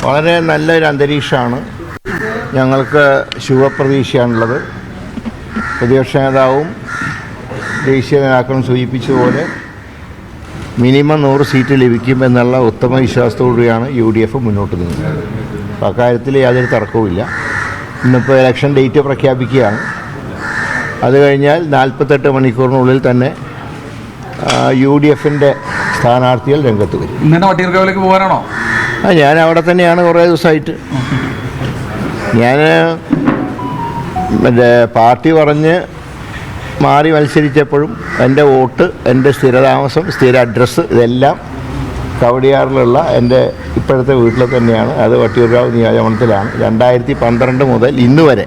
വളരെ നല്ലൊരു അന്തരീക്ഷമാണ്. ഞങ്ങൾക്ക് ശുഭപ്രതീക്ഷയാണുള്ളത്. പ്രതിപക്ഷ നേതാവും ദേശീയ നേതാക്കളും സൂചിപ്പിച്ചതുപോലെ മിനിമം 100 സീറ്റ് ലഭിക്കും എന്നുള്ള ഉത്തമ വിശ്വാസത്തോടുകൂടിയാണ് UDF മുന്നോട്ട് നീങ്ങുന്നത്. അപ്പോൾ അക്കാര്യത്തിൽ യാതൊരു തർക്കവുമില്ല. ഇന്നിപ്പോൾ ഇലക്ഷൻ ഡേറ്റ് പ്രഖ്യാപിക്കുകയാണ്. അത് കഴിഞ്ഞാൽ 48 മണിക്കൂറിനുള്ളിൽ തന്നെ UDFൻ്റെ സ്ഥാനാർത്ഥികൾ രംഗത്ത് വരും. ഇന്നലെ വട്ടിയൂർക്കാവിലേക്ക് പോകാനാണോ? ഞാൻ അവിടെ തന്നെയാണ് കുറേ ദിവസമായിട്ട്. ഞാൻ പാർട്ടി പറഞ്ഞ് മാറി മത്സരിച്ചപ്പോഴും എൻ്റെ വോട്ട്, എൻ്റെ സ്ഥിരതാമസം, സ്ഥിര അഡ്രസ്സ് ഇതെല്ലാം കവടിയാറിലുള്ള എൻ്റെ ഇപ്പോഴത്തെ വീട്ടിൽ തന്നെയാണ്. അത് വട്ടിയൂർക്കാവ് നിയോജകമണ്ഡലത്തിലാണ്. 2012 മുതൽ ഇന്ന് വരെ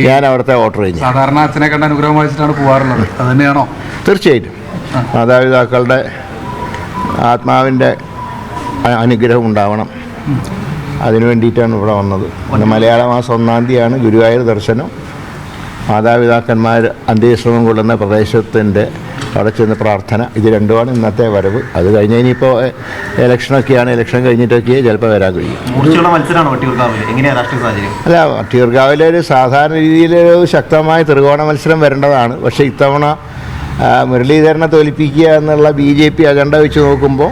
ഞാൻ അവിടുത്തെ വോട്ടർ കഴിഞ്ഞു. സാധാരണ അച്ഛനെ കണ്ട അനുഗ്രഹം വായിച്ചിട്ടാണ് പോകാറുള്ളത്, അത് തന്നെയാണോ? തീർച്ചയായിട്ടും മാതാപിതാക്കളുടെ ആത്മാവിൻ്റെ അനുഗ്രഹം ഉണ്ടാവണം. അതിനു വേണ്ടിയിട്ടാണ് ഇവിടെ വന്നത്. പിന്നെ മലയാള മാസം 1-ാം തീയതിയാണ് ഗുരുവായൂർ ദർശനം. മാതാപിതാക്കന്മാർ അന്ത്യവിശ്രമം കൊള്ളുന്ന പ്രദേശത്തിൻ്റെ അവിടെ ചെന്ന് പ്രാർത്ഥന, ഇത് രണ്ടുമാണ് ഇന്നത്തെ വരവ്. അത് കഴിഞ്ഞ് ഇനിയിപ്പോൾ ഇലക്ഷനൊക്കെയാണ്. ഇലക്ഷൻ കഴിഞ്ഞിട്ടൊക്കെ ചിലപ്പോൾ വരാൻ കഴിയും. അല്ല, വട്ടിയൂർക്കാവിലെ ഒരു സാധാരണ രീതിയിലൊരു ശക്തമായ ത്രികോണ മത്സരം വരേണ്ടതാണ്. പക്ഷേ ഇത്തവണ മുരളീധരനെ തോൽപ്പിക്കുക എന്നുള്ള BJP അജണ്ട വെച്ച് നോക്കുമ്പോൾ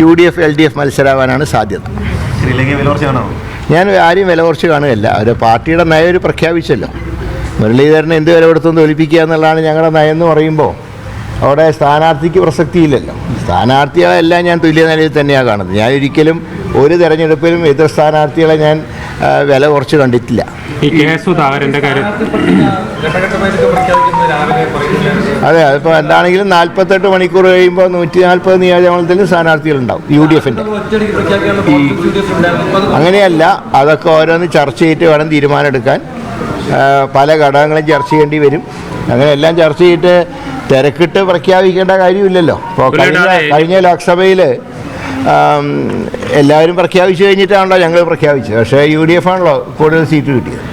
UDF LDF മത്സരമാവാനാണ് സാധ്യത. ഞാൻ ആരെയും വില കുറച്ച് കാണുകയല്ല. ഒരു പാർട്ടിയുടെ നയം ഒരു പ്രഖ്യാപിച്ചല്ലോ. മുരളീധരനെ എന്ത് വില കൊടുത്തും തോൽപ്പിക്കുക എന്നുള്ളതാണ് ഞങ്ങളുടെ നയം എന്ന് പറയുമ്പോൾ അവിടെ സ്ഥാനാർത്ഥിക്ക് പ്രസക്തിയില്ലല്ലോ. സ്ഥാനാർത്ഥികളെല്ലാം ഞാൻ തുല്യ നിലയിൽ തന്നെയാണ് കാണുന്നത്. ഞാൻ ഒരിക്കലും ഒരു തെരഞ്ഞെടുപ്പിലും എതിർ സ്ഥാനാർത്ഥികളെ ഞാൻ വില കുറച്ച് കണ്ടിട്ടില്ല. അതെ, അതിപ്പോൾ എന്താണെങ്കിലും 48 മണിക്കൂർ കഴിയുമ്പോൾ 140 നിയോജകമണ്ഡലത്തിൽ സ്ഥാനാർത്ഥികളുണ്ടാവും UDFൻ്റെ. അങ്ങനെയല്ല, അതൊക്കെ ഓരോന്ന് ചർച്ച ചെയ്തിട്ട് വേണം തീരുമാനമെടുക്കാൻ. പല ഘടകങ്ങളും ചർച്ച ചെയ്യേണ്ടി വരും. അങ്ങനെ എല്ലാം ചർച്ച ചെയ്തിട്ട് തിരക്കിട്ട് പ്രഖ്യാപിക്കേണ്ട കാര്യമില്ലല്ലോ. ഇപ്പോൾ കഴിഞ്ഞ ലോക്സഭയിൽ എല്ലാവരും പ്രഖ്യാപിച്ചു കഴിഞ്ഞിട്ടാണല്ലോ ഞങ്ങൾ പ്രഖ്യാപിച്ചത്. പക്ഷേ UDF ആണല്ലോ കൂടുതൽ സീറ്റ് കിട്ടിയത്.